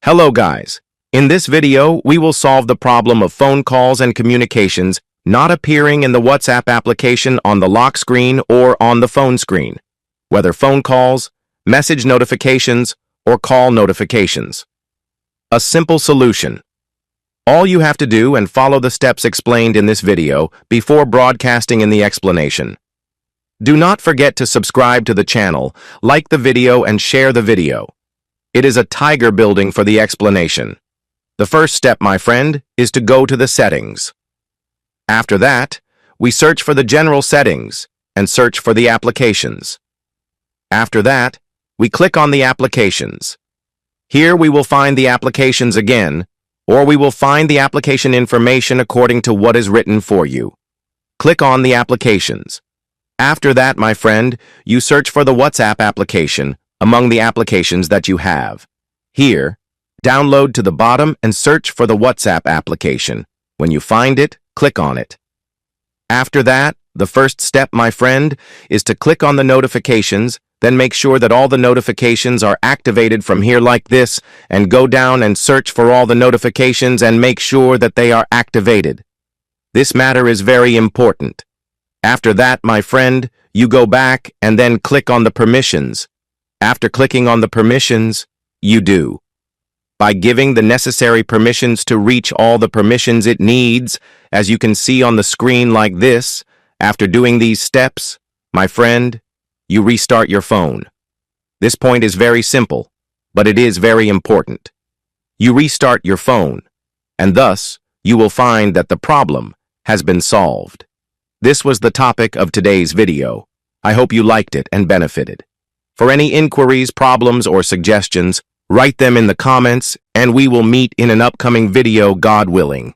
Hello guys. In this video, we will solve the problem of phone calls and communications not appearing in the WhatsApp application on the lock screen or on the phone screen, whether phone calls, message notifications, or call notifications. A simple solution. All you have to do and follow the steps explained in this video before broadcasting in the explanation. Do not forget to subscribe to the channel, like the video, and share the video. It is a tiger building for the explanation. The first step, my friend, is to go to the settings. After that, we search for the general settings and search for the applications. After that, we click on the applications. Here we will find the applications again, or we will find the application information according to what is written for you. Click on the applications. After that, my friend, you search for the WhatsApp application among the applications that you have. Here, download to the bottom and search for the WhatsApp application. When you find it, click on it. After that, the first step, my friend, is to click on the notifications, then make sure that all the notifications are activated from here like this, and go down and search for all the notifications and make sure that they are activated. This matter is very important. After that, my friend, you go back and then click on the permissions. After clicking on the permissions, you do. By giving the necessary permissions to reach all the permissions it needs, as you can see on the screen like this, after doing these steps, my friend, you restart your phone. This point is very simple, but it is very important. You restart your phone, and thus you will find that the problem has been solved. This was the topic of today's video. I hope you liked it and benefited. For any inquiries, problems, or suggestions, write them in the comments, and we will meet in an upcoming video, God willing.